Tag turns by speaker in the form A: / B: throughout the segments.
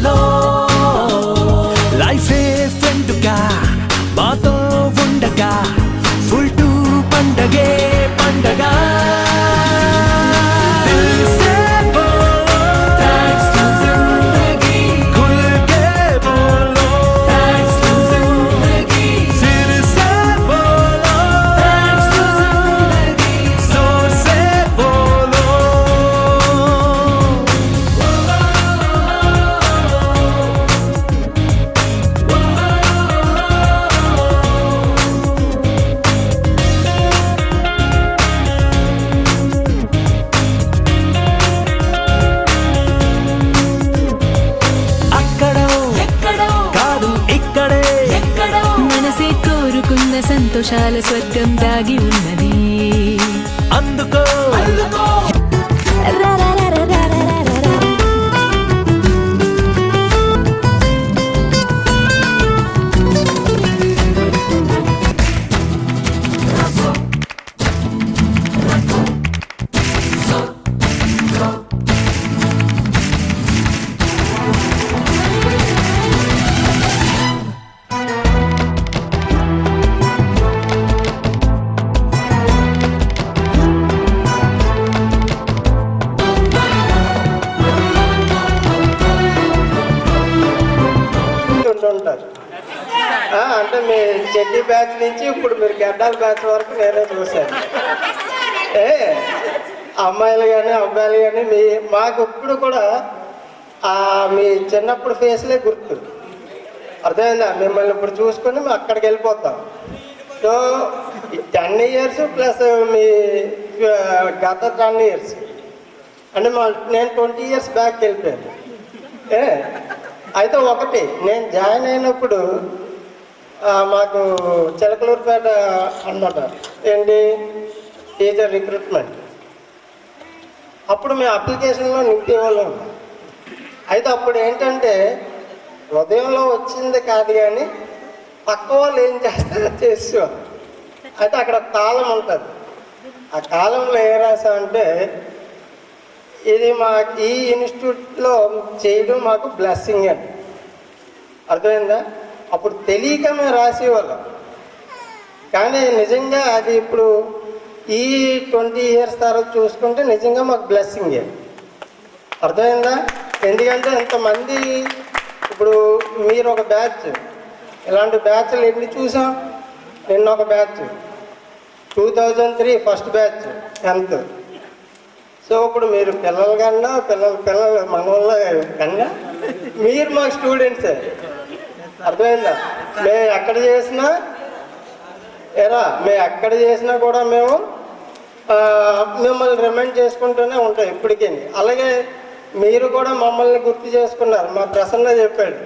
A: పంటలో లైఫే ఫ్రెండ్గా మాతో ఉండగా ఫుల్ టు పండగే పండగ
B: సంతోషాల స్వర్గం దాగి ఉన్నది
A: అందుకో
C: ఉంటారు. అంటే మీ చెడ్డీ బ్యాచ్ నుంచి ఇప్పుడు మీరు గడ్డాల బ్యాచ్ వరకు నేనే చూశాను. అమ్మాయిలు కానీ అబ్బాయిలు కానీ మాకు ఇప్పుడు కూడా మీ చిన్నప్పుడు ఫేస్లే గుర్తు. అర్థమైందా? మిమ్మల్ని ఇప్పుడు చూసుకొని మేము అక్కడికి వెళ్ళిపోతాం. సో 10 years ప్లస్ మీ గత 10 years అంటే నేను 20 years బ్యాక్ వెళ్ళిపోయాను. అయితే ఒకటి, నేను జాయిన్ అయినప్పుడు మాకు చిలకలూరుపేట అన్నమాట ఏంటి టీచర్ రిక్రూట్మెంట్. అప్పుడు మేము అప్లికేషన్లో నింపేవాళ్ళం. అయితే అప్పుడు ఏంటంటే ఉదయంలో వచ్చింది కాదు కానీ పక్క వాళ్ళు ఏం చేస్తారో చేసేవాళ్ళు. అయితే అక్కడ కాలం ఉంటుంది. ఆ కాలంలో ఏ రాసామంటే ఇది మాకు ఈ ఇన్స్టిట్యూట్లో చేయడం మాకు బ్లెస్సింగ్ అని. అర్థమైందా? అప్పుడు తెలియక మేము రాసేవాళ్ళం. కానీ నిజంగా అది ఇప్పుడు ఈ 20 years తర్వాత చూసుకుంటే నిజంగా మాకు బ్లెస్సింగే. అర్థమైందా? ఎందుకంటే ఇంతమంది ఇప్పుడు మీరు ఒక బ్యాచ్, ఇలాంటి బ్యాచ్లు ఎన్ని చూసాం. నిన్న ఒక batch 2003 first batch 10th. So ఇప్పుడు మీరు పిల్లలు కన్నా పిల్లలు మన వల్ల కన్నా మీరు మాకు స్టూడెంట్సే. అర్థమైందా? మేము ఎక్కడ చేసినా కూడా మేము మిమ్మల్ని రిమైండ్ చేసుకుంటూనే ఉంటాం ఇప్పటికీ. అలాగే మీరు కూడా మమ్మల్ని గుర్తు చేసుకున్నారు. మా ప్రసన్న చెప్పాడు,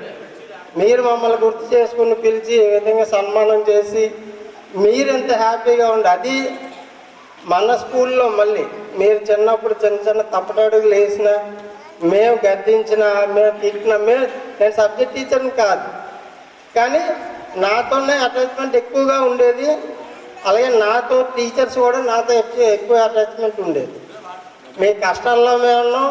C: మీరు మమ్మల్ని గుర్తు చేసుకుని పిలిచి ఏ విధంగా సన్మానం చేసి మీరు ఎంత హ్యాపీగా ఉండి, అది మన స్కూల్లో మళ్ళీ మీరు చిన్నప్పుడు చిన్న తప్పటడుగులు వేసినా, మేము గద్దించినా, మేము తిట్టినా, నేను సబ్జెక్ట్ టీచర్ని కాదు కానీ నాతోనే అటాచ్మెంట్ ఎక్కువగా ఉండేది. అలాగే నాతో టీచర్స్ కూడా నాతో ఎక్కువ అటాచ్మెంట్ ఉండేది. మీ కష్టాల్లో మేము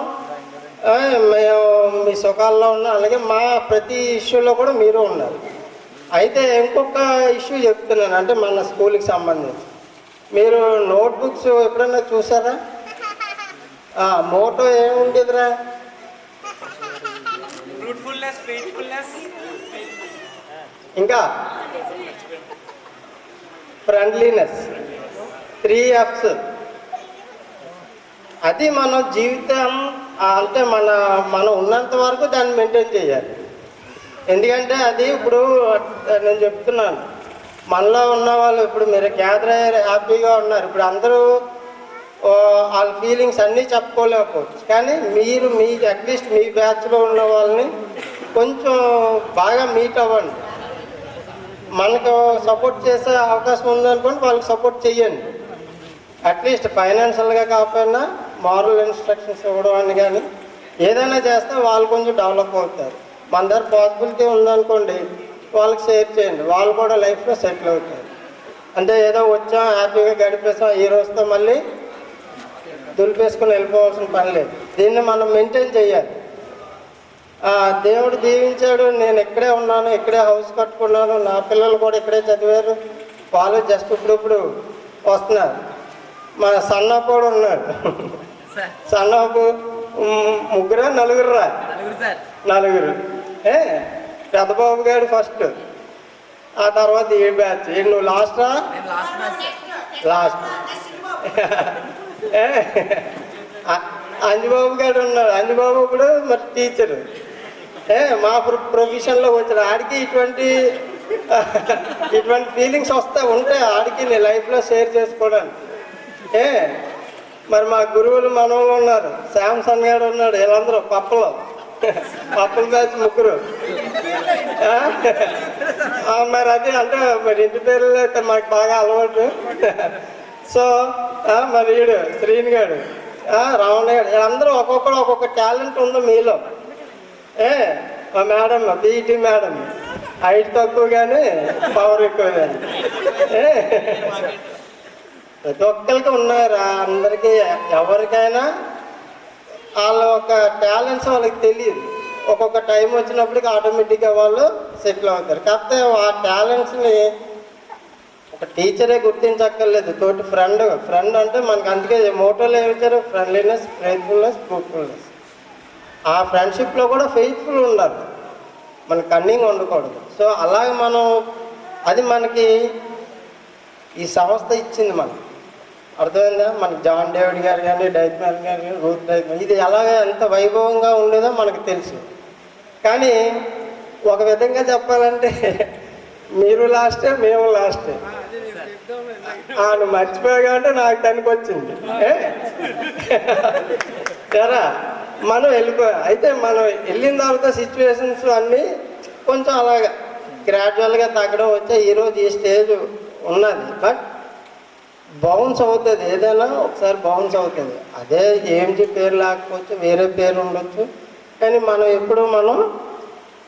C: మీ సుఖాల్లో ఉన్నాం. అలాగే మా ప్రతి ఇష్యూలో కూడా మీరు ఉన్నారు. అయితే ఇంకొక ఇష్యూ చెప్తున్నాను, అంటే మన స్కూల్కి సంబంధించి. మీరు నోట్బుక్స్ ఎప్పుడైనా చూసారా? మోటో ఏముండేదిరా? ఇంకా ఫ్రెండ్లీనెస్, 3 F's. అది మన జీవితం అంటే మనం ఉన్నంత వరకు దాన్ని మెయింటైన్ చేయాలి. ఎందుకంటే అది ఇప్పుడు నేను చెప్తున్నాను, మనలో ఉన్న వాళ్ళు ఇప్పుడు మీరు గ్యాదర్ అయ్యారు, హ్యాపీగా ఉన్నారు. ఇప్పుడు అందరూ వాళ్ళ ఫీలింగ్స్ అన్నీ చెప్పుకోలేకపోవచ్చు. కానీ మీరు అట్లీస్ట్ మీ బ్యాచ్లో ఉన్న వాళ్ళని కొంచెం బాగా మీట్ అవ్వండి. మనకు సపోర్ట్ చేసే అవకాశం ఉందనుకోండి, వాళ్ళకి సపోర్ట్ చెయ్యండి. అట్లీస్ట్ ఫైనాన్షియల్గా కాకపోయినా మారల్ ఇన్స్ట్రక్షన్స్ ఇవ్వడం అని కానీ ఏదైనా చేస్తే వాళ్ళు కొంచెం డెవలప్ అవుతారు. మన దగ్గర పాసిబిలిటీ ఉందనుకోండి, వాళ్ళకి షేర్ చేయండి. వాళ్ళు కూడా లైఫ్లో సెటిల్ అవుతారు. అంటే ఏదో వచ్చాం హ్యాపీగా గడిపేసాం, ఈ రోజుతో మళ్ళీ దులిపేసుకుని వెళ్ళిపోవాల్సిన పని లేదు. దీన్ని మనం మెయింటైన్ చేయాలి. దేవుడు దీవించాడు, నేను ఇక్కడే ఉన్నాను, ఇక్కడే హౌస్ కట్టుకున్నాను, నా పిల్లలు కూడా ఇక్కడే చదివారు, వాళ్ళు జస్ట్ ఇప్పుడు వస్తున్నారు. మా సన్నపు కూడా ఉన్నాడు. సన్నపు ముగ్గురా నలుగురురా? నలుగురు. పెద్దబాబు గారు ఫస్ట్, ఆ తర్వాత ఏ బ్యాచ్? నువ్వు లాస్టా? లాస్ట్. అంజబాబు గారు ఉన్నాడు. అంజబాబు ఇప్పుడు మరి టీచరు. మా ప్రొఫెషన్లో వచ్చిన ఆడికి ఇటువంటి ఫీలింగ్స్ ఉంటాయి ఆడికి నీ లైఫ్లో షేర్ చేసుకోవడానికి. మరి మా గురువులు మనవులు ఉన్నారు. శాంసన్ గారు ఉన్నాడు. వీళ్ళందరూ పప్పుల బ్యాచ్ ముగ్గురు. మరి అది అంటే మరి ఇంటి పేర్లు అయితే మాకు బాగా అలవాటు. సో మరి వీడు శ్రీని గారు, రావణ గారు, వీళ్ళందరూ ఒక్కొక్కరు ఒక్కొక్క టాలెంట్ ఉంది మీలో. మా మేడం బీఈటీ మేడం హైట్ తక్కువ కానీ పవర్ ఎక్కువ కానీ. ప్రతి ఒక్కరికి ఉన్నారు. అందరికీ ఎవరికైనా వాళ్ళ ఒక టాలెంట్స్ వాళ్ళకి తెలియదు. ఒక్కొక్క టైం వచ్చినప్పటికి ఆటోమేటిక్గా వాళ్ళు సెటిల్ అవుతారు. కాకపోతే ఆ టాలెంట్స్ని ఒక టీచరే గుర్తించక్కర్లేదు, తోటి ఫ్రెండ్ అంటే మనకు అందుకే మోటోలో ఏమిచ్చారు? Friendliness, faithfulness, fruitfulness. ఆ ఫ్రెండ్షిప్లో కూడా ఫెయిత్ఫుల్ ఉండాలి, మన కన్నింగ్ ఉండకూడదు. సో అలాగే మనం అది మనకి ఈ సంస్థ ఇచ్చింది మనకు. అర్థమైందా? మనకి జాన్ డేవిడ్ గారు కానీ, డైట్మ్యాన్ గారు కానీ, రూత్ డైట్మ్యాన్, ఇది ఎలాగ ఎంత వైభవంగా ఉండేదో మనకు తెలుసు. కానీ ఒక విధంగా చెప్పాలంటే మీరు లాస్టే, మేము లాస్టే. నువ్వు మర్చిపోయాగా అంటే నాకు తనకి వచ్చింది. సరే, మనం వెళ్ళిపోయా. అయితే మనం వెళ్ళిన తర్వాత సిచ్యువేషన్స్ అన్నీ కొంచెం అలాగా గ్రాడ్యువల్గా తగ్గడం వచ్చా. ఈరోజు ఈ స్టేజ్ ఉన్నది. బట్ బౌన్స్ అవుతుంది, ఏదైనా ఒకసారి బౌన్స్ అవుతుంది. అదే ఏంటి పేరు లేకపోవచ్చు, వేరే పేరు ఉండొచ్చు, కానీ మనం ఎప్పుడు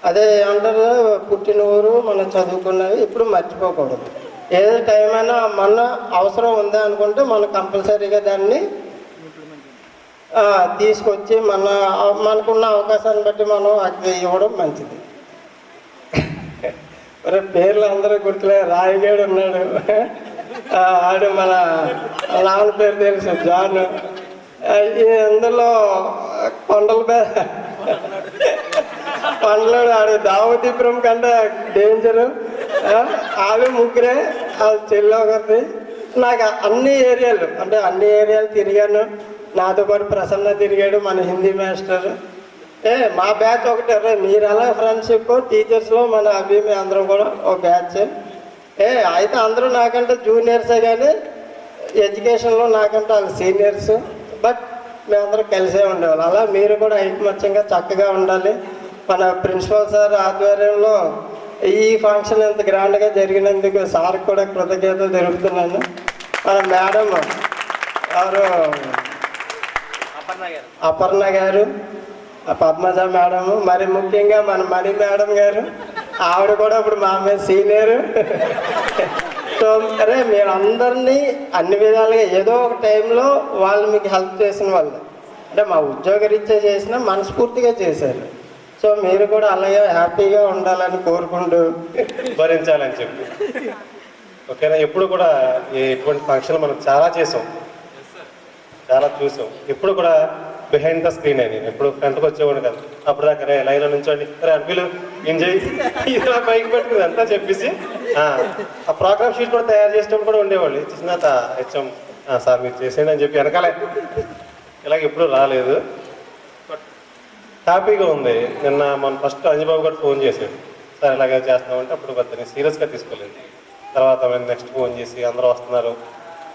C: అదే ఏమంటారు, పుట్టిన ఊరు, మనం చదువుకున్నవి ఎప్పుడు మర్చిపోకూడదు. ఏదో టైం అయినా మన అవసరం ఉందా అనుకుంటే మనం కంపల్సరీగా దాన్ని తీసుకొచ్చి మనకున్న అవకాశాన్ని బట్టి మనం అది ఇవ్వడం మంచిది. మరి పేర్లు అందరూ గుర్తులే. రాయగేడు ఉన్నాడు, ఆడు మన నాన్న పేరు తెలుసు, జాన్. అందులో పండ్లోడు ఆడు దావతీపురం కంటే డేంజరు. వాళ్ళు ముగ్గురే, అది చెల్లి ఒకరిది. నాకు అన్ని ఏరియాలు తిరిగాను. నాతో పాటు ప్రసన్న తిరిగాడు, మన హిందీ మాస్టర్. మా బ్యాచ్ ఒకటే. మీరు ఎలా ఫ్రెండ్షిప్ టీచర్స్లో మన అభిమి అందరం కూడా ఒక బ్యాచ్. అయితే అందరూ నాకంటే జూనియర్సే, కానీ ఎడ్యుకేషన్లో నాకంటే వాళ్ళు సీనియర్స్. బట్ మేమందరం కలిసే ఉండేవాళ్ళు. అలా మీరు కూడా ఐకమత్యంగా చక్కగా ఉండాలి. మన ప్రిన్సిపల్ సార్ ఆధ్వర్యంలో ఈ ఫంక్షన్ ఎంత గ్రాండ్గా జరిగినందుకు సార్కి కూడా కృతజ్ఞతలు తెలుపుతున్నాను. మన మేడం ఎవరు, అపర్ణ గారు, పద్మజ మేడము, మరి ముఖ్యంగా మన మణి మేడం గారు, ఆవిడ కూడా ఇప్పుడు మా మీద సీనియరు. సో మీరు అందరినీ అన్ని విధాలుగా ఏదో ఒక టైంలో వాళ్ళు మీకు హెల్ప్ చేసిన వాళ్ళు, అంటే మా ఉద్యోగరీత్యా చేసినా మనస్ఫూర్తిగా చేశారు. సో మీరు కూడా అలాగే హ్యాపీగా ఉండాలని కోరుకుంటూ
D: భరించాలని చెప్పి. ఓకేనా? ఎప్పుడు కూడా ఎటువంటి ఫంక్షన్ మనం చాలా చేసాం, చాలా చూసాం. ఎప్పుడు కూడా బిహైండ్ ద స్క్రీన్ అని, ఎప్పుడు ఫ్రంట్కి వచ్చేవాడు కదా. అప్పుడు దాకా లైన్లో నుంచోండి, అనిపిలు ఎంజాయ్ ఇలా పైకి పెట్టుకుని అంతా చెప్పేసి ఆ ప్రోగ్రామ్ షీట్ కూడా తయారు చేసేటప్పుడు కూడా ఉండేవాళ్ళు. ఇచ్చిన హెచ్ఎం సార్ మీరు చేసేయండి అని చెప్పి వెనకాలే. ఇలాగ ఎప్పుడు రాలేదు, బట్ హ్యాపీగా ఉంది. నిన్న మన ఫస్ట్ అంజబాబు గారు ఫోన్ చేశాడు, సార్ ఇలాగే చేస్తున్నామంటే అప్పుడు కొద్దిగా సీరియస్గా తీసుకోలేదు. తర్వాత నెక్స్ట్ ఫోన్ చేసి అందరూ వస్తున్నారు,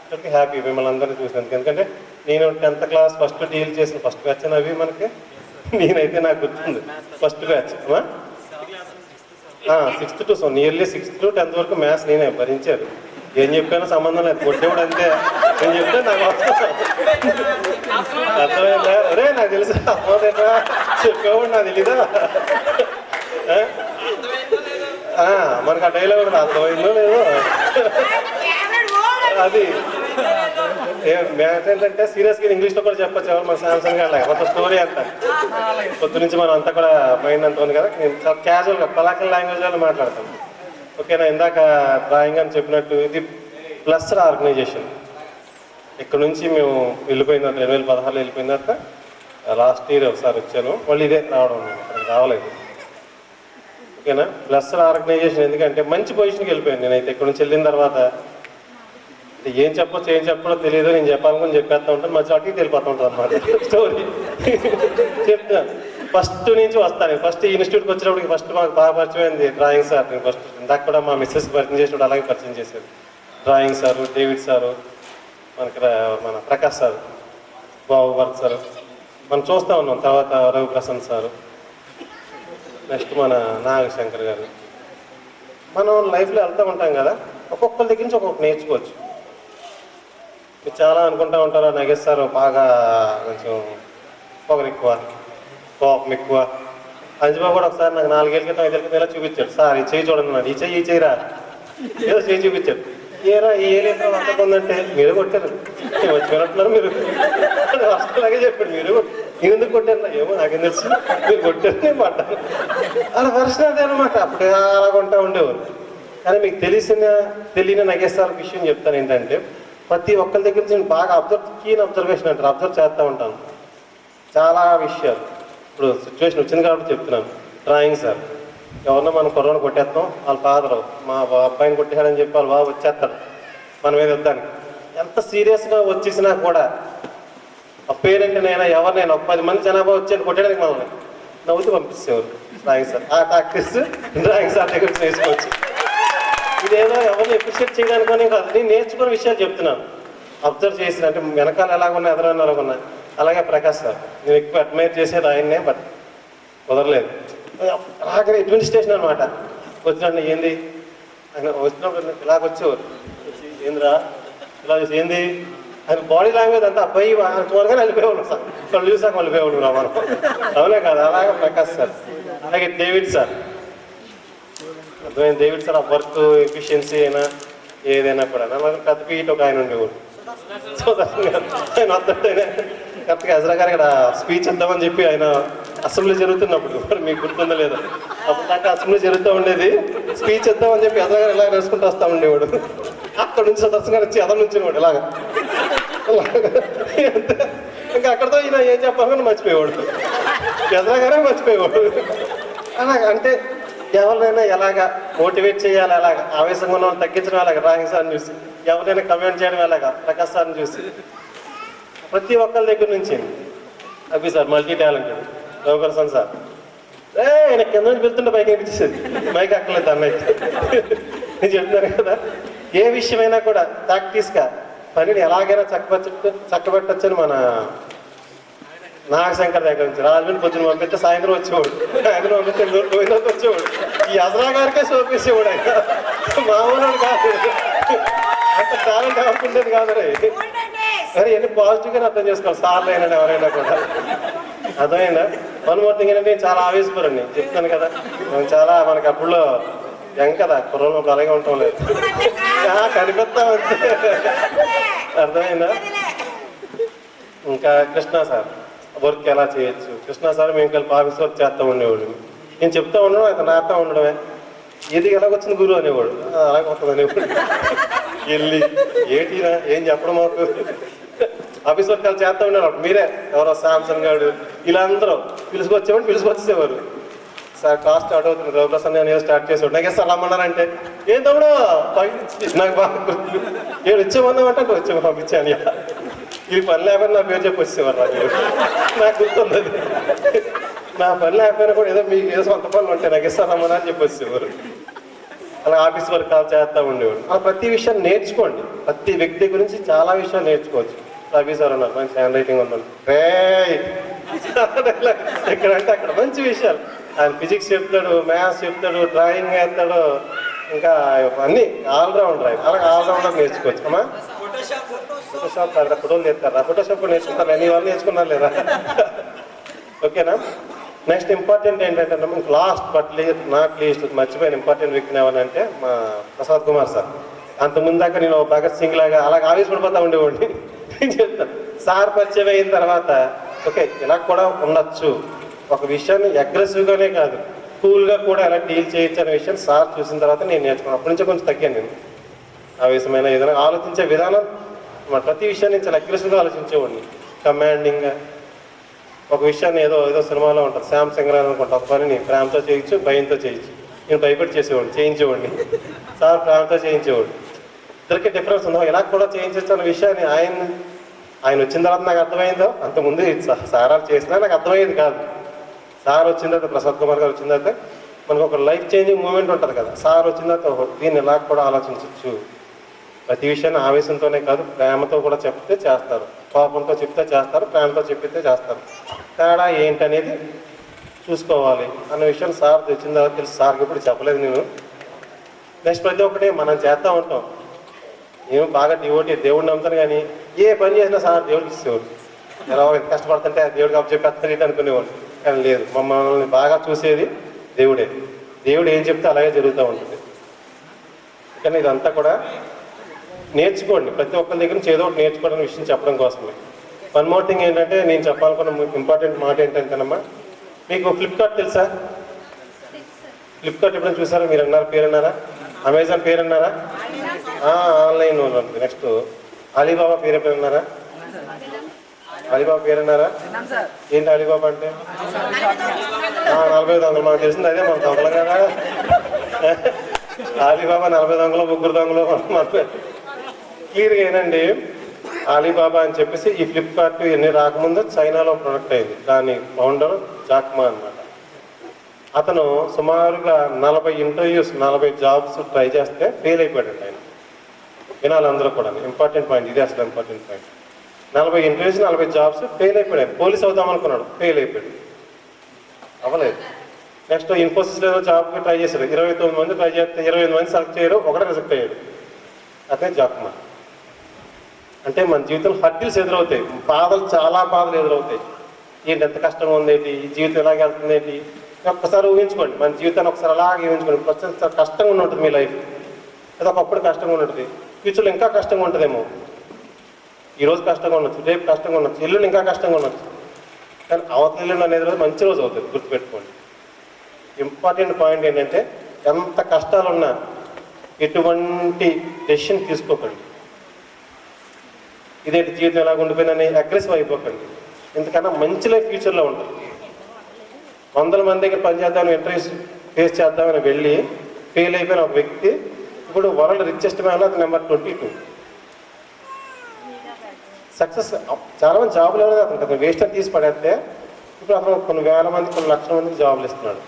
D: ఇక్కడికి హ్యాపీ మిమ్మల్ని అందరినీ చూసినందుకు. ఎందుకంటే నేను 10th క్లాస్ ఫస్ట్ డీల్ చేసిన ఫస్ట్ బ్యాచ్ అని అవి మనకి. నేనైతే నాకు గుర్తుంది first batch 6th to nearly 6th to 10th వరకు మ్యాథ్స్ నేనే భరించారు. ఏం చెప్పానో సంబంధం లేదు, కొట్టేవాడు అంతే. నేను చెప్తే నాకు అర్థమైందా? అరే నాకు తెలుసు అర్థమవుతా చెప్పేవాడు, నాకు తెలీదా? మనకు ఆ డైలాగ్ అర్థమైందో లేదో అది. ఏంటంటే సీరియస్గా ఇంగ్లీష్లో కూడా చెప్పచ్చు ఎవరు మన శాంసంగ్ గారు మొత్తం స్టోరీ అంతా పొద్దు నుంచి మనం అంతా కూడా మైండ్ అంత ఉంది కదా నేను చాలా క్యాజువల్గా పలాకల్ లాంగ్వేజ్లో మాట్లాడతాను. ఓకేనా, ఇందాక డ్రాయింగ్ అని చెప్పినట్టు ఇది ప్లస్ ఆర్గనైజేషన్. ఇక్కడ నుంచి మేము వెళ్ళిపోయిన తర్వాత 2016 వెళ్ళిపోయిన తర్వాత లాస్ట్ ఇయర్ ఒకసారి వచ్చాను, మళ్ళీ ఇదే రావడం అక్కడికి రావలేదు. ఓకేనా, ప్లస్ ఆర్గనైజేషన్ ఎందుకంటే మంచి పొజిషన్కి వెళ్ళిపోయాను నేనైతే. ఇక్కడ నుంచి వెళ్ళిన తర్వాత ఏం చెప్పొచ్చు ఏం చెప్పడో తెలియదు, నేను చెప్పాలనుకుని చెప్పేస్తూ ఉంటాను, మధ్య అటుకి వెళ్ళిపోతూ ఉంటాను అన్నమాట స్టోరీ చెప్తాను. ఫస్ట్ నుంచి వస్తాను. ఫస్ట్ ఈ ఇన్స్టిట్యూట్కి వచ్చినప్పటికి ఫస్ట్ మాకు బాగా పరిచయం అయింది డ్రాయింగ్ సార్. నేను ఫస్ట్ ఇందాక కూడా మా మిస్సెస్కి పరిచయం చేసినప్పుడు అలాగే పరిచయం చేశారు. డ్రాయింగ్ సారు, డేవిడ్ సారు, మన ప్రకాష్ సార్, బాబు భరత్ సార్ మనం చూస్తూ ఉన్నాం. తర్వాత రవిప్రసన్న సారు, నెక్స్ట్ మన నాగశంకర్ గారు. మనం లైఫ్లో వెళ్తూ ఉంటాం కదా, ఒక్కొక్కరి దగ్గర నుంచి ఒక్కొక్కటి నేర్చుకోవచ్చు. మీరు చాలా అనుకుంటూ ఉంటారు నగేష్ సార్ బాగా కొంచెం పొగరు ఎక్కువ, కోపం ఎక్కువ. అంజబాబు కూడా ఒకసారి నాకు 4 ఏళ్ళ క్రితం 5 ఏళ్ళ క్రితం ఇలా చూపించాడు, సార్ ఈ చేయి చూడండి అన్నాడు. ఈ చేయిరా ఏదో చేయి చూపించాడు. ఏరా ఈ ఏలేదో అంతకుందంటే మీరు కొట్టారు, వచ్చి వినట్టున్నారు మీరు అలాగే చెప్పాడు. మీరు నేను ఎందుకు కొట్టారు ఏమో నాకేం తెలుసు, మీరు కొట్టారు నేను పడ్డాను అలా వర్షం అదే అనమాట. అప్పుడు అలా కొంటా ఉండేవారు. కానీ మీకు తెలియని నగేస్తారు విషయం చెప్తాను ఏంటంటే, ప్రతి ఒక్కరి దగ్గర నుంచి నేను బాగా కీన్ అబ్జర్వేషన్ అంటారు, అబ్జర్వ్ చేస్తూ ఉంటాను చాలా విషయాలు. ఇప్పుడు సిచ్యువేషన్ వచ్చింది కాబట్టి చెప్తున్నాను. డ్రాయింగ్ సార్ ఎవరన్నా మనం కుర్రను కొట్టేస్తాం, వాళ్ళ ఫాదర్ మా అబ్బాయిని కొట్టేశాడని చెప్పి వాళ్ళ బాబు వచ్చేస్తాడు మన మీద వద్దానికి. ఎంత సీరియస్గా వచ్చేసినా కూడా ఆ పేరెంట్ నైనా ఎవరినైనా 10 మంది జనాభా వచ్చేది కొట్టడానికి మనల్ని నవ్వుతూ పంపిస్తేవారు డ్రాయింగ్ సార్. ఆ ప్రాక్టీస్ డ్రాయింగ్ సార్ దగ్గర నేర్చుకోవచ్చు. ఇదేదో ఎవరిని అప్రిషియేట్ చేయడానికని కాదు, నేను నేర్చుకున్న విషయాలు చెప్తున్నాను. అబ్జర్వ్ చేసిన అంటే వెనకాల ఎలాగున్నాయి ఎదురైనా ఎలాగున్నాయి. అలాగే ప్రకాష్ సార్ నేను ఎక్కువ అడ్మైర్ చేసేది ఆయన్నే, బట్ కుదరలేదు. అలాగే అడ్మినిస్ట్రేషన్ అనమాట. వచ్చినట్టు ఏంది ఆయన వచ్చినప్పుడు ఇలాగొచ్చేవారు, వచ్చి ఏందిరా ఇలా చేసి ఏంది ఆయన బాడీ లాంగ్వేజ్ అంతా అబ్బాయి త్వరగానే వెళ్ళిపోయేవాడు సార్, వాళ్ళు చూసాక వెళ్ళిపోయేవాడు రా మనం. అవునే కాదు. అలాగే ప్రకాష్ సార్, అలాగే డేవిడ్ సార్. అర్థమైంది, డేవిడ్ సార్ ఆ వర్క్ ఎఫిషియన్సీ అయినా ఏదైనా కూడా అలాగే పెద్ద పీట ఒక ఆయన ఉండేవాడు. సో ఆయన వద్దంటేనే కరెక్ట్గా హజరా గారు ఇక్కడ స్పీచ్ ఇద్దామని చెప్పి ఆయన అసెంబ్లీ జరుగుతున్నప్పుడు మరి మీకు గుర్తుందో లేదో, అప్పుడు దాకా అసెంబ్లీ జరుగుతూ ఉండేది, స్పీచ్ ఇద్దామని చెప్పి హజరా గారు ఇలా వేసుకుంటూ వస్తూ ఉండేవాడు. అక్కడ నుంచి దర్శనం గారు వచ్చి అదం నుంచి ఇలాగా ఇంకా అక్కడితో ఈయన ఏం చెప్పాలని మర్చిపోయేవాడు, హజరా గారే మర్చిపోయేవాడు. అలాగా అంటే ఎవరినైనా ఎలాగా మోటివేట్ చేయాలి, అలాగా ఆవేశంగా ఉన్న వాళ్ళు తగ్గించడం ఎలాగా డ్రాయింగ్ సార్ని చూసి, ఎవరైనా కమెంట్ చేయడం ఎలాగా ప్రకాష్ సార్ని చూసి, ప్రతి ఒక్కరి దగ్గర నుంచి. అభి సార్ మల్టీ టాలెంటెడ్, రవిప్రసన్న సార్ ఆయన కింద నుంచి వెళ్తుంటే పైకి అనిపించేది, మైక్ అక్కలేదు అన్నయ్య. నేను చెప్తున్నాను కదా, ఏ విషయమైనా కూడా ప్రాక్టీస్గా పనిని ఎలాగైనా చక్కబెట్టచ్చని మన నాగశంకర్ దగ్గర నుంచి రాజమండ్రి పొద్దున పంపిస్తే సాయంత్రం వచ్చేవాడు, సాయంత్రం పంపిస్తే పోయినకి వచ్చేవాడు. ఈ హజరా గారికే చూపించేవాడు ఆయన, మామూలు కాదు, అంత టాలెంట్ అనుకుంటేది కాదు రే. మరి ఎన్ని పాజిటివ్గానే అర్థం చేసుకోవాలి సార్లు అయినా ఎవరైనా కూడా. అర్థమైందా? మన్మూర్తి ఏంటంటే చాలా ఆవేశపరండి చెప్తాను కదా, మనం చాలా మనకి అప్పుడులో యంగ్ కదా, కుర్రలు అప్పుడు అలాగే ఉంటాం లేదు, కనిపిస్తాం అంతే. అర్థమైందా? ఇంకా కృష్ణ సార్ వర్క్ ఎలా చేయొచ్చు. కృష్ణ సార్ మేము కలిపి ఆఫీస్ వర్క్ చేస్తూ ఉండేవాడు. నేను చెప్తా ఉండడం అతను రాస్తా ఉండడమే. ఇది ఎలాగొచ్చింది గురువు అనేవాడు, అలాగే వస్తుంది అనేవాడు. వెళ్ళి ఏంటినా ఏం చెప్పడం మాకు ఆఫీస్ వర్క్ అలా చేస్తూ ఉండేవాడు. మీరే ఎవరో శాంసంగ్ గారు ఇలా అందరూ పిలుచుకొచ్చేవాడు, పిలుచుకొచ్చేవారు. సార్ క్లాస్ స్టార్ట్ అవుతుంది, రవిప్రసన్న నేను స్టార్ట్ చేసేవాడు. నాకు సార్ రమ్మన్నారంటే ఏం తమ్ముడు నాకు బాగా గుర్తు, ఏడు వచ్చేమన్నామంటే అంటే వచ్చే పంపించాను. ఈ పని లేకపోయినా నా పేరు చెప్పి వచ్చేవారు నాకు గుర్తుంది. అది నా పని లేకపోయినా కూడా ఏదో మీకు ఏదో సొంత పనులు ఉంటాయి, నాకు ఇస్తాను రమ్మన్నా అని చెప్పి వచ్చేవారు. అలా ఆఫీస్ వర్క్ కాల్ చేస్తూ ఉండేవాడు. అలా ప్రతి విషయం నేర్చుకోండి, ప్రతి వ్యక్తి గురించి చాలా విషయాలు నేర్చుకోవచ్చు. రవి సార్ ఉన్నారు, మంచి హ్యాండ్ రైటింగ్ ఉన్నాడు, ఎక్కడంటే అక్కడ మంచి విషయాలు. ఆయన ఫిజిక్స్ చెప్తాడు, మ్యాథ్స్ చెప్తాడు, డ్రాయింగ్ వేస్తాడు, ఇంకా అన్నీ ఆల్రౌండర్. ఆయన అలాగే ఆల్రౌండర్ నేర్చుకోవచ్చు. అమ్మా ఫోటోషాప్ కాదు, ఫోటోలు చేస్తారా? ఫోటోషాప్ కూడా నేర్చుకుంటారు, అన్ని వాళ్ళు నేర్చుకున్నారు లేదా? ఓకేనా? నెక్స్ట్ ఇంపార్టెంట్ ఏంటంటే మనకు లాస్ట్ బట్ నాట్ లీస్ట్ మర్చిపోయిన ఇంపార్టెంట్ వ్యక్తిని ఎవరంటే మా ప్రసాద్ కుమార్ సార్. అంతకుముందాక నేను భగత్ సింగ్ లాగా అలాగే ఆవేశపడిపోతా ఉండేవాడిని. నేను చెప్తాను. సార్ పరిచయం అయిన తర్వాత ఓకే ఇలా కూడా ఉండొచ్చు, ఒక విషయాన్ని అగ్రెసివ్గానే కాదు కూల్గా కూడా ఎలా డీల్ చేయొచ్చు అనే విషయం సార్ చూసిన తర్వాత నేను నేర్చుకున్నాను. అప్పటి నుంచే కొంచెం తగ్గాను నేను. ఆవేశమైన ఏదైనా ఆలోచించే విధానం ప్రతి విషయాన్ని చాలా అగ్రెసివ్గా ఆలోచించేవాడిని, కమాండింగ్గా. ఒక విషయాన్ని ఏదో సినిమాలో ఉంటుంది, శ్యామ్ సింగ్ అనుకుంటా, ఒక పని నేను ప్రేమతో చేయొచ్చు, భయంతో చేయొచ్చు. నేను భయపెట్టి చేసేవాడిని, చేయించేవాడిని. సార్ ప్రేమతో చేయించేవాడు. ఇద్దరికి డిఫరెన్స్ ఉందో ఇలా కూడా చేయించవచ్చు అన్న విషయాన్ని ఆయన వచ్చిన తర్వాత నాకు అర్థమైందో, అంతకుముందు సారాలు చేసినా నాకు అర్థమయ్యేది కాదు. సార్ వచ్చిన తర్వాత, ప్రసాద్ కుమార్ గారు వచ్చిన తర్వాత మనకు ఒక లైఫ్ చేంజింగ్ మూమెంట్ ఉంటుంది కదా. సార్ వచ్చిన తర్వాత దీన్ని ఇలా కూడా ఆలోచించవచ్చు, ప్రతి విషయాన్ని ఆవేశంతోనే కాదు ప్రేమతో కూడా చెప్తే చేస్తారు, కోపంతో చెప్తే చేస్తారు, ప్రేమతో చెప్పితే చేస్తారు. తేడా ఏంటనేది చూసుకోవాలి అన్న విషయం సార్ తెచ్చిన తర్వాత తెలుసు. సార్కి ఇప్పుడు చెప్పలేదు నేను. నెక్స్ట్ ప్రతి ఒక్కటి మనం చేస్తూ ఉంటాం. నేను బాగా డివోటీ, దేవుడిని నమ్ముతాను, కానీ ఏ పని చేసినా సార్ దేవుడికి ఇచ్చేవాడు. ఎలా ఎంత కష్టపడుతుంటే దేవుడికి అప్పు చెప్పేస్తాను అనుకునేవాడు. కానీ లేదు, మమ్మల్ని బాగా చూసేది దేవుడే. దేవుడు ఏం చెప్తే అలాగే జరుగుతూ ఉంటుంది. కానీ ఇదంతా కూడా నేర్చుకోండి, ప్రతి ఒక్కరి దగ్గర నుంచి ఏదో ఒకటి నేర్చుకోవడం విషయం చెప్పడం కోసమే. వన్ మోర్ థింగ్ ఏంటంటే నేను చెప్పాలనుకున్న ఇంపార్టెంట్ మాట ఏంటంటేనమ్మా, మీకు ఫ్లిప్కార్ట్ తెలుసా? ఫ్లిప్కార్ట్ ఎప్పుడైనా చూసారా? మీరు అన్నారు, పేరు అన్నారా? అమెజాన్ పేరు అన్నారా? ఆన్లైన్ ఉంటుంది. నెక్స్ట్ అలీబాబా పేరు ఎప్పుడు అన్నారా? అలీబాబా పేరు అన్నారా? ఏంటి అలీబాబా అంటే? 40 దొంగలు, మనకు తెలిసింది అదే, మన దొంగలు కదా. అలీబాబా 40 దొంగలు, 3 దొంగలు మన క్లియర్గా ఏనండి. అలీబాబా అని చెప్పేసి ఈ ఫ్లిప్కార్ట్ ఇవన్నీ రాకముందు చైనాలో ప్రొడక్ట్ అయింది. దాని ఫౌండర్ జాక్మా అన్నమాట. అతను సుమారుగా 40 ఇంటర్వ్యూస్, 40 జాబ్స్ ట్రై చేస్తే ఫెయిల్ అయిపోయాడు ఆయన. వినాలి అందరూ కూడా, ఇంపార్టెంట్ పాయింట్ ఇది, అసలు important point. 40 interviews, 40 jobs fail అయిపోయాడు. పోలీస్ అవుదాం అనుకున్నాడు, ఫెయిల్ అయిపోయాడు, అవ్వలేదు. నెక్స్ట్ ఇన్ఫోసిస్లో జాబ్కి ట్రై చేశాడు. 29 మంది ట్రై చేస్తే 28 మంది సెలెక్ట్ చేయడం, ఒకటే రిజెక్ట్ అయ్యాడు. అదే జాక్మా. అంటే మన జీవితంలో హర్డిల్స్ ఎదురవుతాయి, చాలా బాధలు ఎదురవుతాయి. ఏంటి ఎంత కష్టంగా ఉంది ఏంటి, ఈ జీవితం ఎలాగ వెళ్తుంది ఏంటి, ఒక్కసారి ఊహించుకోండి. మన జీవితాన్ని ఒకసారి అలాగే ఊహించుకోండి. ప్రస్తుతం కష్టంగా ఉంటుంది మీ లైఫ్, అది ఒకప్పుడు కష్టంగా ఉంటుంది, ఫ్యూచర్లో ఇంకా కష్టంగా ఉంటుందేమో. ఈరోజు కష్టంగా ఉండొచ్చు, రేపు కష్టంగా ఉండొచ్చు, ఎల్లుండి ఇంకా కష్టంగా ఉండొచ్చు. కానీ అవతల ఎల్లుండి అనేది రోజు మంచి రోజు అవుతుంది, గుర్తుపెట్టుకోండి. ఇంపార్టెంట్ పాయింట్ ఏంటంటే, ఎంత కష్టాలున్నా ఎటువంటి డెసిషన్ తీసుకోకండి. ఇదేంటి జీవితం ఎలాగ ఉండిపోయిందని అగ్రెసివ్ అయిపోకండి. ఎందుకన్నా మంచి లైఫ్ ఫ్యూచర్లో ఉంటుంది. 100 మంది దగ్గర పనిచేద్దామని, ఇంటర్వ్యూస్ ఫేస్ చేద్దామని వెళ్ళి ఫెయిల్ అయిపోయిన ఒక వ్యక్తి ఇప్పుడు వరల్డ్ రిచెస్ట్ మ్యాన్, అది నెంబర్ 22. సక్సెస్. చాలామంది జాబులు ఎవరు అతను కదా వేస్ట్ అని తీసి పడేస్తే ఇప్పుడు అతను కొన్ని వేల మంది, కొన్ని లక్షల మందికి జాబులు ఇస్తున్నాడు.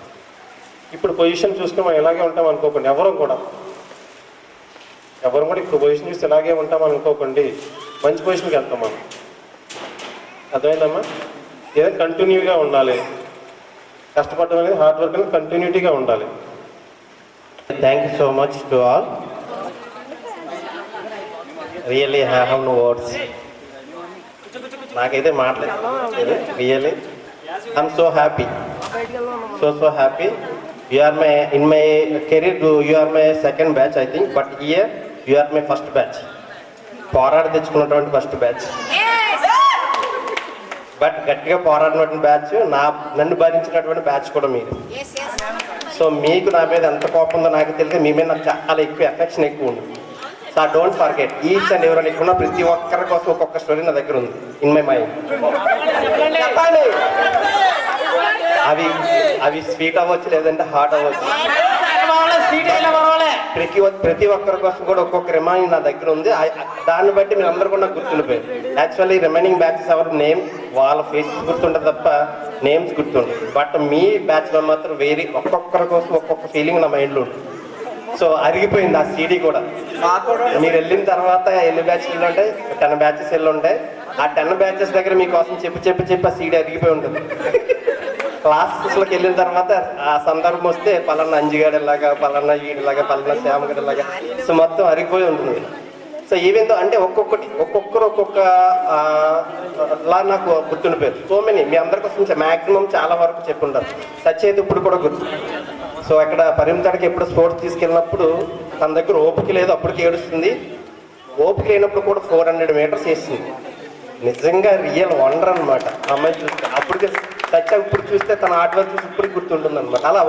D: ఇప్పుడు పొజిషన్ చూసుకుని మనం ఇలాగే ఉంటాం అనుకోకండి. ఎవరు కూడా ఇప్పుడు పొజిషన్ చూస్తే ఇలాగే ఉంటాం అనుకోకండి. మంచి పొజిషన్కి వెళ్తాం మనం. అర్థమైందమ్మా? ఏదో కంటిన్యూగా ఉండాలి. కష్టపడడం అనేది, హార్డ్ వర్క్ అనేది కంటిన్యూటీగా ఉండాలి.
C: Thank you so much to all. Really I have no words. నాకైతే మాట్లాడలేదు. Really I'm so happy, so happy. You are my in my career, you are my second batch I think, but year you are my first batch. పోరాడి తెచ్చుకున్నటువంటి first batch, but గట్టిగా పోరాడినటువంటి batch, నన్ను భరించినటువంటి batch కూడా మీరు. So మీకు నా మీద ఎంత కోపం ఉందో నాకు తెలిసి, మీ మీద నాకు చాలా ఎక్కువ ఎఫెక్షన్ ఎక్కువ ఉంది. So don't forget each and ఎవరైనా ఇక్కడ ఉన్న ప్రతి ఒక్కరి కోసం ఒక్కొక్క స్టోరీ నా దగ్గర ఉంది ఇన్ మై మైండ్. అవి స్వీట్ అవ్వచ్చు, లేదంటే హార్ట్ అవ్వచ్చు. ప్రతి ఒక్కరి కోసం కూడా ఒక్కొక్క రిమైనింగ్ నా దగ్గర ఉంది. దాన్ని బట్టి మీరు అందరూ కూడా నాకు గుర్తుండిపోయారు. యాక్చువల్లీ రిమైనింగ్ బ్యాచెస్ ఎవరు నేమ్, వాళ్ళ ఫేసెస్ గుర్తుంటుంది తప్ప నేమ్స్ గుర్తుండదు. బట్ మీ బ్యాచ్లో మాత్రం వేరే ఒక్కొక్కరి కోసం ఒక్కొక్క ఫీలింగ్ నా మైండ్లో ఉంటుంది. సో అరిగిపోయింది ఆ సీడీ కూడా. మీరు వెళ్ళిన తర్వాత ఎన్ని బ్యాచెస్లు ఉంటాయి? 10 బ్యాచెస్ వెళ్ళి ఉంటాయి. ఆ 10 బ్యాచెస్ దగ్గర మీకోసం చెప్పి ఆ సీడీ అరిగిపోయి ఉంటుంది. క్లాసెస్లోకి వెళ్ళిన తర్వాత ఆ సందర్భం వస్తే పలానా అంజిగాడిలాగా, పలానా ఈడిలాగా, పలానా శ్యామగడిలాగా, సో మొత్తం అరిగిపోయి ఉంటుంది. సో ఈవెంతో అంటే ఒక్కొక్కరు ఒక్కొక్కలా నాకు గుర్తుండిపోయారు. సో మెనీ మీ అందరి కోసం మ్యాక్సిమం చాలా వరకు చెప్పుంటారు. సచేది ఇప్పుడు కూడా గుర్తు. సో అక్కడ పరిమితాడికి ఎప్పుడు స్పోర్ట్స్ తీసుకెళ్ళినప్పుడు తన దగ్గర ఓపిక లేదు, అప్పటికి ఏడుస్తుంది. ఓపిక లేనప్పుడు కూడా 400 మీటర్స్ వేస్తుంది.
D: నిజంగా రియల్ వండర్ అనమాట అమ్మాయి చూస్తే. అప్పటికి సత్య ఇప్పుడు చూస్తే తన ఆర్ట్ వర్క్ చూసి ఇప్పటికి గుర్తుంటుంది అనమాట. అలా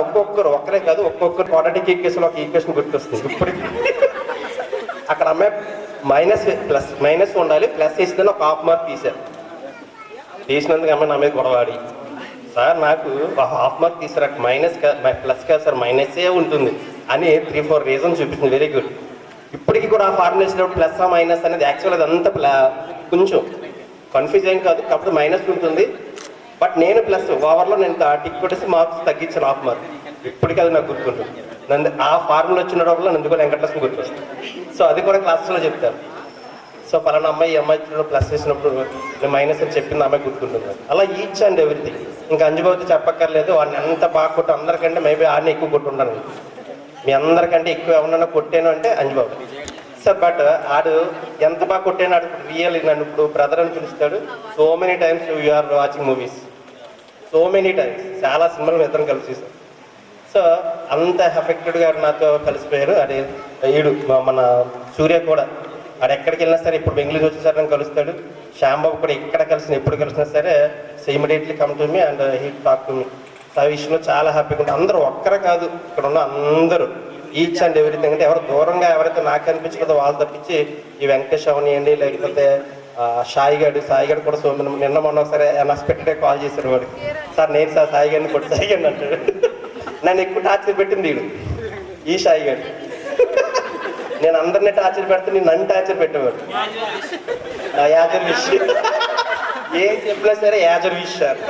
D: ఒక్కరే కాదు ఒక్కొక్కరు క్వాడ్రాటిక్ ఈక్వేషన్ ఒక ఈక్వేషన్ గుర్తొస్తుంది ఇప్పటికి. అక్కడ అమ్మాయి మైనస్ ఉండాలి, ప్లస్ వేసిందని ఒక హాఫ్ మార్క్ తీసినందుకు అమ్మాయి నా మీద గొడవాడి, సార్ నాకు హాఫ్ మార్క్ తీసారు, ప్లస్ కాదు సార్ మైనసే ఉంటుంది అని 3-4 రీజన్స్ చూపిస్తుంది. Very good. ఇప్పటికీ కూడా ఆ ఫార్ములా ఇచ్చినప్పుడు ప్లస్ మైనస్ అనేది యాక్చువల్ అదంతా కొంచెం కన్ఫ్యూజ్ ఏం కాదు, కాకపోతే మైనస్ ఉంటుంది. బట్ నేను ప్లస్ ఓవర్లో నేను టిక్ కొట్టేసి మార్క్స్ తగ్గించాను హాఫ్ మార్క్. ఇప్పటికీ అది నాకు గుర్తుంటుంది. నన్ను ఆ ఫార్ములా వచ్చిన లోపల నన్ను కూడా వెంకటలక్ష్మి గుర్తొస్తుంది. సో అది కూడా క్లాసెస్లో చెప్తారు. సో పలానా అమ్మాయి ఈ అమ్మాయి ప్లస్ చేసినప్పుడు నేను మైనస్ అని చెప్పింది అమ్మాయి గుర్తుంటుంది. అలా ఈచ్ అండ్ ఎవ్రీథింగ్. ఇంకా అంజుబాబుతో చెప్పక్కర్లేదు, వాడిని ఎంత బాగా కొట్టు అందరికంటే మేబీ ఆడిని ఎక్కువ కొట్టుంటాను. మీ అందరికంటే ఎక్కువ ఎవరన్నా కొట్టాను అంటే అంజుబాబు సార్. బట్ ఆడు ఎంత బాగా కొట్టాను, ఆడు రియల్ నన్ను ఇప్పుడు బ్రదర్ అని పిలుస్తాడు. So many times you're watching movies, so many times చాలా సినిమాలు ఇద్దరం కలిసి చూసాం. సో అంత ఎఫెక్టెడ్గా నాతో కలిసిపోయారు. అది ఈడు మన సూర్య కూడా ఆడు ఎక్కడికి వెళ్ళినా సరే, ఇప్పుడు బెంగళూరు వచ్చేసరికి కలుస్తాడు. శ్యాంబాబు కూడా ఎక్కడ ఎప్పుడు కలిసినా సరే so immediately come to me and he talk to me. So ఆ విషయంలో చాలా హ్యాపీగా ఉంటుంది. అందరూ ఒక్కరే కాదు, ఇక్కడ ఉన్న అందరూ ఈచ్ అండ్ ఎవ్రీథింగ్. అంటే ఎవరు దూరంగా ఎవరైతే నాకు అనిపించదో వాళ్ళు తప్పించి ఈ వెంకటేష్ అవనియండి, లేకపోతే సాయిగాడు కూడా సో నిన్న మొన్న ఒకసారి అన్ఎక్స్పెక్టెడ్గా కాల్ చేశారు వాడికి, సార్ నేను సార్ సాయిగాడిని కొట్టి సాయిగాడిని అంటాడు. నన్ను ఎక్కువ టార్చర్ పెట్టింది వీడు ఈ సాయిగాడు. నేను అందరినీ టార్చర్ పెడితే నేను నన్ను టార్చర్ పెట్టేవాడు. యాజర్ విషయం ఏం చెప్పినా సరే యాజర్ విషయాలు,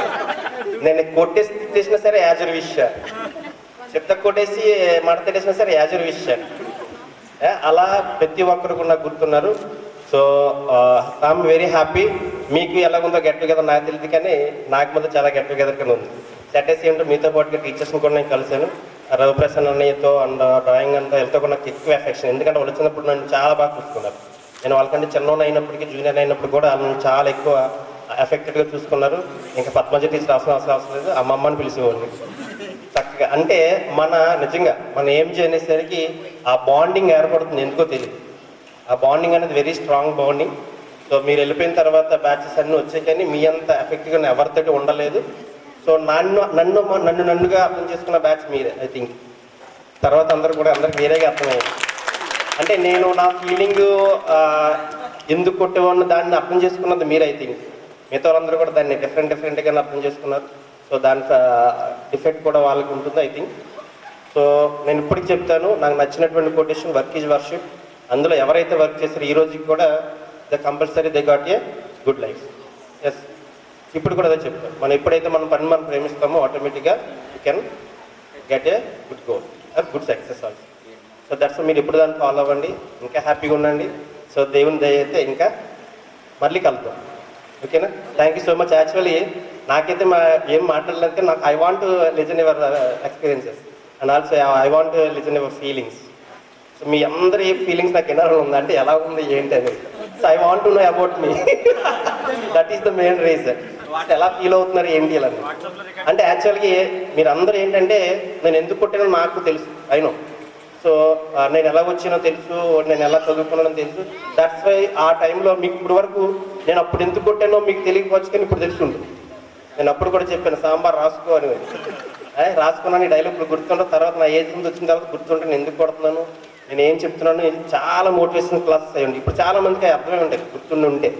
D: నేను కొట్టేసి తిట్టేసినా సరే యాజర్ విషయాలు, చెత్త కొట్టేసి మడతేసినా సరే యాజర్ విషయాలు. అలా ప్రతి ఒక్కరికి నాకు గుర్తున్నారు. So I'm very happy. మీకు ఎలాగుందో గెట్ టుగెదర్ నాకు తెలియదు, కానీ నాకు మాత్రం చాలా గెట్ టుగెదర్ కింద ఉంది. సెటెస్ ఏమిటో మీతో పాటుగా టీచర్స్ని కూడా నేను కలిశాను. రవిప్రసన్న అన్నయ్యతో అండ్ డ్రాయింగ్ అంతా వెళ్తే కూడా నాకు ఎక్కువ ఎఫెక్షన్. ఎందుకంటే వాళ్ళు వచ్చినప్పుడు నన్ను చాలా బాగా చూసుకున్నారు. నేను వాళ్ళకంటే చిన్నోన్ అయినప్పటికీ జూనియర్ అయినప్పుడు కూడా వాళ్ళని చాలా ఎక్కువ ఎఫెక్టెడ్గా చూసుకున్నారు. ఇంకా పద్మజ టీచర్ అవసరం లేదు, అమ్మమ్మని పిలిచేవాళ్ళు చక్కగా. అంటే నిజంగా మన ఏం చేసేసరికి ఆ బాండింగ్ ఏర్పడుతుంది, ఎందుకో తెలియదు. ఆ బాండింగ్ అనేది వెరీ స్ట్రాంగ్ బాండింగ్. సో మీరు వెళ్ళిపోయిన తర్వాత బ్యాచెస్ అన్నీ వచ్చాయి, కానీ మీ అంత ఎఫెక్టివ్గా ఎవరితోటి ఉండలేదు. సో నన్నుగా అర్థం చేసుకున్న బ్యాచ్ మీరే ఐ థింక్. తర్వాత అందరికి వేరేగా అర్థమయ్యారు. అంటే నేను నా ఫీలింగ్ ఎందుకు కొట్టేవాడిని దాన్ని అర్థం చేసుకున్నది మీరు ఐ థింక్. మిగతా వాళ్ళందరూ కూడా దాన్ని డిఫరెంట్గా అర్థం చేసుకున్నారు. సో దాని డిఫెక్ట్ కూడా వాళ్ళకి ఉంటుంది ఐ థింక్. సో నేను ఇప్పటికి చెప్తాను, నాకు నచ్చినటువంటి కొటేషన్ వర్క్ ఈజ్ వర్షిప్. అందులో ఎవరైతే వర్క్ చేశారో ఈ రోజుకి కూడా compulsory they got a good life. Yes, ఇప్పుడు కూడా అదే చెప్తాను. మనం ఎప్పుడైతే మనం ప్రేమిస్తామో ఆటోమేటిక్గా you can get a good goal or good success also. So that's మీరు ఎప్పుడు దాన్ని ఫాలో అవ్వండి, ఇంకా హ్యాపీగా ఉండండి. సో దేవుని దయ అయితే ఇంకా మళ్ళీ కలుద్దాం, ఓకేనా? Thank you so much. Actually నాకైతే ఏం మాట్లాడలేదు, నాకు I want to listen your experiences and also I want to listen your feelings. So మీ అందరి ఫీలింగ్స్ నాకు ఎన్నో ఉందంటే ఎలా ఉంది ఏంటి అనేది. So I want to know about మీ. That is the main reason. ఎలా ఫీల్ అవుతున్నారు ఏంటి ఇలా అంటే యాక్చువల్గా మీరు అందరూ ఏంటంటే నేను ఎందుకు కొట్టానో నాకు తెలుసు, అయినో. సో నేను ఎలా వచ్చినో తెలుసు, నేను ఎలా చదువుకున్నానో తెలుసు. దట్స్ వై ఆ టైంలో మీకు ఇప్పుడు వరకు నేను అప్పుడు ఎందుకు కొట్టానో మీకు తెలియకపోవచ్చు, కానీ ఇప్పుడు తెలుసుంటుంది. నేను అప్పుడు కూడా చెప్పాను సాంబార్ రాసుకో అని, రాసుకున్నాను. ఈ డైలాగ్ ఇప్పుడు గుర్తుంటే తర్వాత నా ఏజ్ ముందు వచ్చిన తర్వాత గుర్తుంటే నేను ఎందుకు కొడుతున్నాను, నేను ఏం చెప్తున్నాను, ఇది చాలా మోటివేషన్ క్లాసెస్ అయ్యండి. ఇప్పుడు చాలా మందికి అర్థమై ఉంటాయి గుర్తుండి ఉంటే.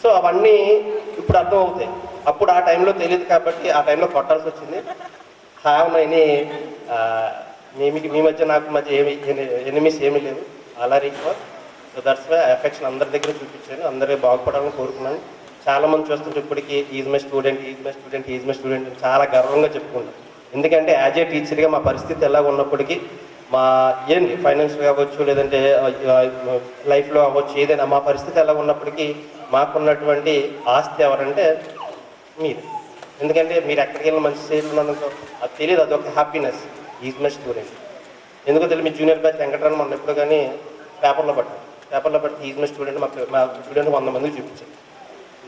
D: సో అవన్నీ ఇప్పుడు అర్థం అవుతాయి. అప్పుడు ఆ టైంలో తెలియదు కాబట్టి ఆ టైంలో కొట్టాల్సి వచ్చింది. హ్యావ్ ఎనీ మీ మధ్య నాకు మధ్య ఏమి ఎనిమిస్ ఏమీ లేవు, అలా రీక్వర్. సో దట్స్ వై ఎఫెక్షన్ అందరి దగ్గర చూపించాను, అందరూ బాగుపడాలని కోరుకున్నాను. చాలామంది చూస్తుంటే ఇప్పటికీ ఈజ్ మై స్టూడెంట్ అని చాలా గర్వంగా చెప్పుకుంటాను. ఎందుకంటే యాజ్ ఏ టీచర్గా మా పరిస్థితి ఎలా ఉన్నప్పటికీ మా ఏంటి ఫైనాన్షియల్గా అవ్వచ్చు, లేదంటే లైఫ్లో అవ్వచ్చు, ఏదైనా మా పరిస్థితి ఎలా ఉన్నప్పటికీ మాకున్నటువంటి ఆస్తి ఎవరంటే మీరు. ఎందుకంటే మీరు ఎక్కడికి వెళ్ళిన మంచి స్టేజ్లో ఉన్నందుకు అది తెలియదు, అదొక హ్యాపీనెస్. ఈజ్ మై స్టూడెంట్ ఎందుకో తెలియదు. మీ జూనియర్ బ్యాచ్ వెంకటరావు మొన్న ఎప్పుడు కానీ పేపర్లో పట్టి ఈజ్ మై స్టూడెంట్ మా స్టూడెంట్ 100 మందికి చూపించాను.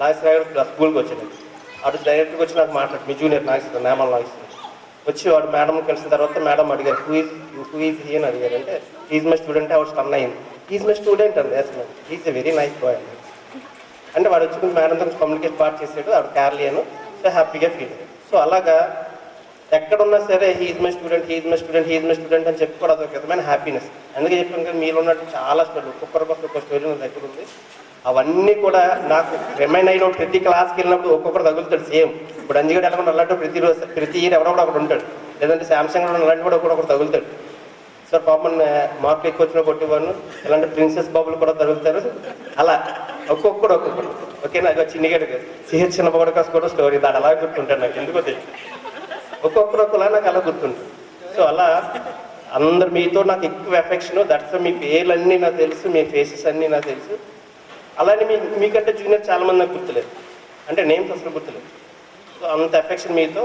D: నాగేశ్వర స్కూల్కి వచ్చాను. అటు డైరెక్ట్గా వచ్చి నాకు మాట్లాడు, మీ జూనియర్ నాగేశ్వర నేమల్ నాగేశ్వర వచ్చి వాడు మేడం కలిసిన తర్వాత మేడం అడిగారు హూ ఈజ్ హీ అని అడిగారు. అంటే ఈజ్ మై స్టూడెంట్ ఆవిడ స్టన్ అయింది. ఈజ్ మై స్టూడెంట్ అండి, yes ma'am, is a very nice boy అండి. అంటే వాడు వచ్చి మేడంతో కమ్యూనికేట్ బాగా చేసాడు, ఆవిడ క్యార్లీ అని. సో హ్యాపీగా ఫీల్ అయ్యాడు. సో అలాగా ఎక్కడున్నా సరే హీజ్ మై స్టూడెంట్ అని చెప్పి కూడా అదొక విధమైన హ్యాపీనెస్. అందుకే చెప్పాను కదా, మీరు ఉన్నట్టు చాలా స్టోరీలు, ఒక్కొక్క స్టోరీ నా దగ్గర ఉంది. అవన్నీ కూడా నాకు రిమైన్ అయిన ప్రతి క్లాస్కి వెళ్ళినప్పుడు ఒక్కొక్కరు తగులుతాడు సేమ్. ఇప్పుడు అంజిగడ్ ఎలా అలాంటి ప్రతి ఇయర్ ఎవరో కూడా ఒకటి ఉంటాడు, లేదంటే శాంసంగ్ అలాంటి కూడా ఒకటి తగులుతాడు. సో పాపం మార్కులు ఎక్కువ వచ్చిన కొట్టేవాళ్ళు, ఇలాంటి ప్రిన్సెస్ బాబులు కూడా తగులుతారు. అలా ఒక్కొక్కడు ఓకేనా. అది చిన్నగడు సిహెచ్ చిన్నపగడ కాసు కూడా స్టోరీ దాని అలా గుర్తుంటాడు నాకు, ఎందుకో తెలియదు. ఒక్కొక్కరు నాకు అలా గుర్తుంటుంది. సో అలా అందరు మీతో నాకు ఎక్కువ ఎఫెక్షన్. దట్స్ మీ పేర్లన్నీ నాకు తెలుసు, మీ ఫేసెస్ అన్నీ నాకు తెలుసు. అలానే మీకంటే జూనియర్ చాలామంది నాకు గుర్తులేదు, అంటే నేమ్స్ అసలు గుర్తులేదు. సో అంత ఎఫెక్షన్ మీతో.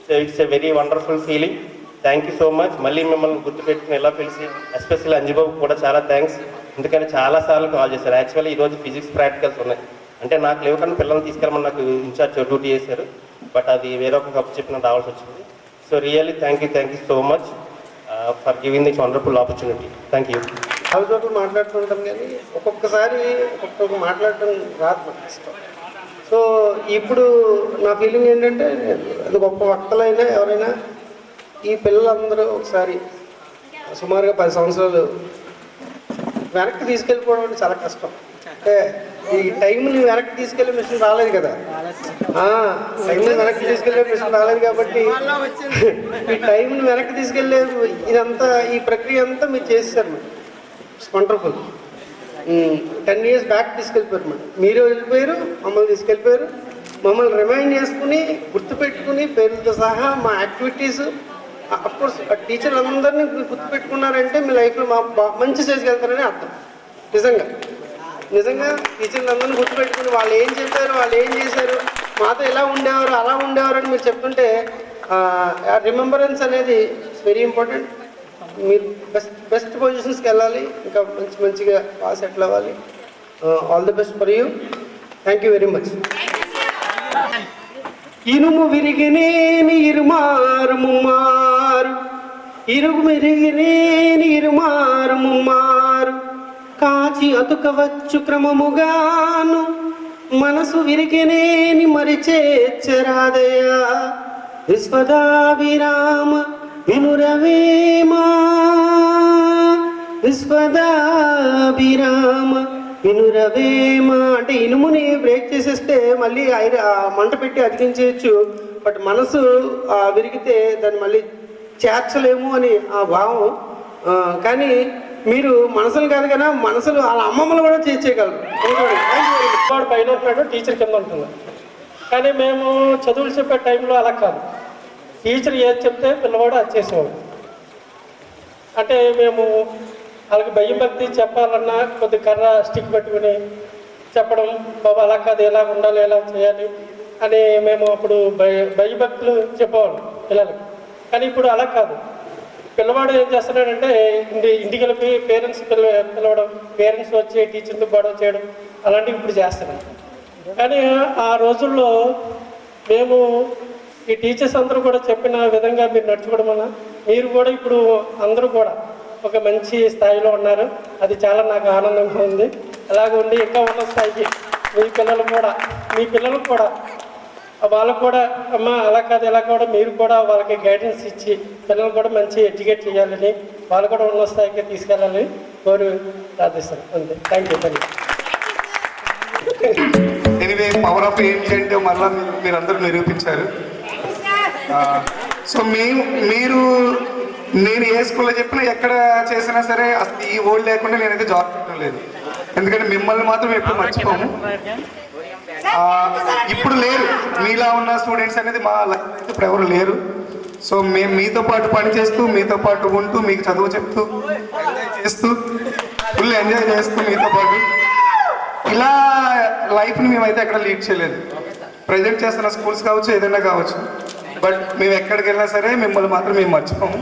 D: So it's a very wonderful feeling. Thank you so much. మళ్ళీ మిమ్మల్ని గుర్తుపెట్టుకుని ఎలా పిలిచి, ఎస్పెషల్లీ అంజుబాబు కూడా చాలా థ్యాంక్స్. ఎందుకంటే చాలాసార్లు కాల్ చేశారు. యాక్చువల్లీ ఈరోజు ఫిజిక్స్ ప్రాక్టికల్స్ ఉన్నాయి, అంటే నాకు లేవు కానీ పిల్లల్ని తీసుకెళ్ళమని నాకు ఇన్ఛార్జ్ డ్యూటీ చేశారు. బట్ అది వేరొక కప్పు చెప్పిన రావాల్సి వచ్చింది. So really thank you so much for giving this wonderful opportunity. Thank you.
C: చాలా చోట్ల మాట్లాడుతుంటాం కానీ ఒక్కొక్కసారి ఒక్కొక్క మాట్లాడటం రాదు మనకి ఇష్టం. సో ఇప్పుడు నా ఫీలింగ్ ఏంటంటే, అది గొప్ప వక్తలైనా ఎవరైనా ఈ పిల్లలందరూ ఒకసారి సుమారుగా 10 సంవత్సరాలు వెనక్కి తీసుకెళ్ళిపోవడం అంటే చాలా కష్టం. అంటే ఈ టైంని వెనక్కి తీసుకెళ్ళే మిషన్ రాలేదు కదా, టైంని వెనక్కి తీసుకెళ్ళే మిషన్ రాలేదు కాబట్టి ఈ టైంని వెనక్కి తీసుకెళ్ళే ఇదంతా, ఈ ప్రక్రియ అంతా మీరు చేసేసారు madam. It's wonderful. 10 years back తీసుకెళ్ళిపోయారు మేడం. మీరు వెళ్ళిపోయారు, మమ్మల్ని తీసుకెళ్ళిపోయారు. మమ్మల్ని రిమైండ్ చేసుకుని, గుర్తుపెట్టుకుని, పేర్లతో సహా మా యాక్టివిటీస్, అఫ్కోర్స్ టీచర్లు అందరినీ గుర్తుపెట్టుకున్నారంటే మీ లైఫ్లో మంచి స్టేజ్కి వెళ్తారని అర్థం. నిజంగా టీచర్లు అందరినీ గుర్తుపెట్టుకుని వాళ్ళు ఏం చెప్పారు, వాళ్ళు ఏం చేశారు, మాతో ఎలా ఉండేవారు, అలా ఉండేవారు అని మీరు చెప్తుంటే రిమెంబరెన్స్ అనేది ఇట్స్ వెరీ ఇంపార్టెంట్. మీరు బెస్ట్ పొజిషన్స్కి వెళ్ళాలి, ఇంకా మంచిగా బాగా సెటిల్ అవ్వాలి. All the best for you. Thank you very much. ఇనుము విరిగినేని ఇరుమారు ముమ్మారు, ఇరుగు విరిగినేని ఇరుమారు ముమ్మారు, కాచి అతుకవచ్చు క్రమముగాను, మనసు విరిగినేని మరిచేచ్చరాదయా, విశ్వదాభిరామ వినురవేమా, విశ్వదాభిరామ వినురవేమ. అంటే ఇనుముని బ్రేక్ చేసేస్తే మళ్ళీ మంట పెట్టి అతికించేయచ్చు, బట్ మనసు విరిగితే దాన్ని మళ్ళీ చేర్చలేము అని ఆ భావం. కానీ మీరు మనసులు కాదు కదా, మనసులు వాళ్ళ అమ్మమ్మలు కూడా చేర్చేయగలరు.
E: వాడు పైన ఉంటాడు, టీచర్ కింద ఉంటుంది. కానీ మేము చదువులు చెప్పే టైంలో అలా కాదు, టీచర్ ఏది చెప్తే పిల్లవాడు అది చేసేవాడు. అంటే మేము వాళ్ళకి భయం భక్తి చెప్పాలన్నా కొద్ది కర్ర స్టిక్ పెట్టుకుని చెప్పడం, బాబా అలా కాదు, ఎలా ఉండాలి, ఎలా చేయాలి అని మేము అప్పుడు భయభక్తులు చెప్పేవాళ్ళం పిల్లలకి. కానీ ఇప్పుడు అలా కాదు, పిల్లవాడు ఏం చేస్తున్నాడంటే ఇంటికి వెళ్ళి పేరెంట్స్ పిలవడం, పేరెంట్స్ వచ్చి టీచర్తో గొడవ చేయడం అలాంటివి ఇప్పుడు చేస్తున్నాం. కానీ ఆ రోజుల్లో మేము ఈ టీచర్స్ అందరూ కూడా చెప్పిన విధంగా మీరు నడుచుకోవడం వల్ల మీరు కూడా ఇప్పుడు అందరూ కూడా ఒక మంచి స్థాయిలో ఉన్నారు. అది చాలా నాకు ఆనందంగా ఉంది. అలాగే ఉండి ఇంకా ఉన్న స్థాయికి మీ పిల్లలు కూడా వాళ్ళకు కూడా అమ్మ అలా కాదు ఎలా కూడా మీరు కూడా వాళ్ళకి గైడెన్స్ ఇచ్చి పిల్లలు కూడా మంచి ఎడ్యుకేట్ చేయాలని, వాళ్ళు కూడా ఉన్న స్థాయికి తీసుకెళ్ళాలని కోరి ప్రార్థిస్తాను. అంతే. Thank you.
F: Anyway power of ఏంటి అంటే మళ్ళీ మీరందరూ నిరూపించారు. సో మీరు నేను ఏ స్కూల్లో చెప్పినా ఎక్కడ చేసినా సరే అసలు ఈ ఓల్డ్ లేకుండా నేనైతే జాబ్ చేయడం లేదు. ఎందుకంటే మిమ్మల్ని మాత్రం ఎప్పుడు మర్చిపోము. ఇప్పుడు లేరు మీలా ఉన్న స్టూడెంట్స్ అనేది మా లైఫ్ ఇప్పుడు ఎవరు లేరు. సో మేము మీతో పాటు పనిచేస్తూ, మీతో పాటు ఉంటూ, మీకు చదువు చెప్తూ, చేస్తూ, ఫుల్ ఎంజాయ్ చేస్తూ మీతో పాటు ఇలా లైఫ్ని మేమైతే ఎక్కడ లీడ్ చేయలేదు. ప్రజెంట్ చేస్తున్న స్కూల్స్ కావచ్చు, ఏదైనా కావచ్చు, బట్ మేము ఎక్కడికి వెళ్ళినా సరే మిమ్మల్ని మాత్రం మేము మర్చిపోము.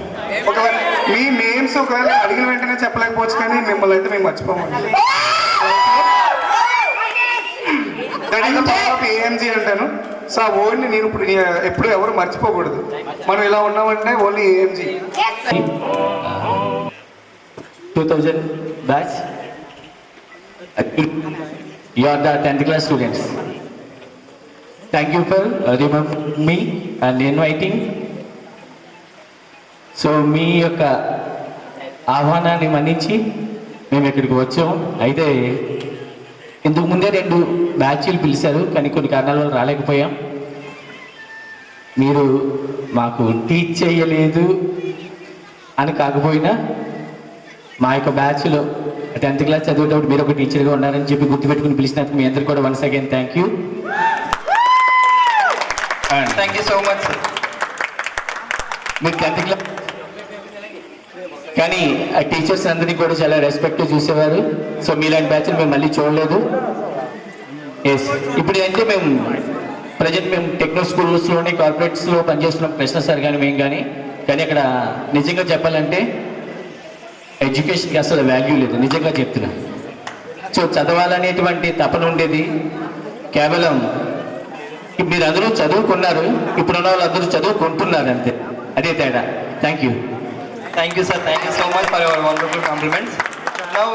F: ఒకవేళ మీ నేమ్స్ ఒకవేళ అడిగిన వెంటనే చెప్పలేకపోవచ్చు, కానీ మిమ్మల్ని అయితే మేము మర్చిపోము. That is the power of AMG అంటాను. సో ఆ వర్డ్ని నేను ఇప్పుడు ఎప్పుడు ఎవరు మర్చిపోకూడదు. మనం ఇలా ఉన్నామంటే only AMG.
G: 2000 batch You are the 10th class students. Thank you for remembering me and inviting. So మీ యొక్క ఆహ్వానాన్ని మన్నించి మేము ఇక్కడికి వచ్చాము. అయితే ఇంతకు ముందే 2 బ్యాచ్లు పిలిచారు, కానీ కొన్ని కారణాల వల్ల రాలేకపోయాం. మీరు మాకు టీచ్ చేయలేదు అని కాకపోయినా మా యొక్క బ్యాచ్లో 10th క్లాస్ చదివేటప్పుడు మీరు ఒక టీచర్గా ఉన్నారని చెప్పి గుర్తుపెట్టుకుని పిలిచినందుకు మీ అందరికీ కూడా once again thank you.
H: Thank you so much.
G: మీరు 10th క్లాస్ కానీ ఆ టీచర్స్ అందరినీ కూడా చాలా రెస్పెక్ట్ చూసేవారు. సో మీలాంటి బ్యాచ్లు మేము మళ్ళీ చూడలేదు. ఎస్, ఇప్పుడు అంటే మేము ప్రజెంట్ మేము టెక్నో స్కూల్స్లోని కార్పొరేట్స్లో పనిచేస్తున్నాం, కృష్ణ సార్ కానీ మేము కానీ అక్కడ నిజంగా చెప్పాలంటే ఎడ్యుకేషన్కి అసలు వాల్యూ లేదు, నిజంగా చెప్తున్నా. సో చదవాలనేటువంటి తపన ఉండేది, కేవలం మీరు అందరూ చదువుకున్నారు, ఇప్పుడున్న వాళ్ళందరూ చదువుకుంటున్నారు అంతే, అదే తేడా. Thank you.
H: Thank you sir, thank you so much for your wonderful compliments.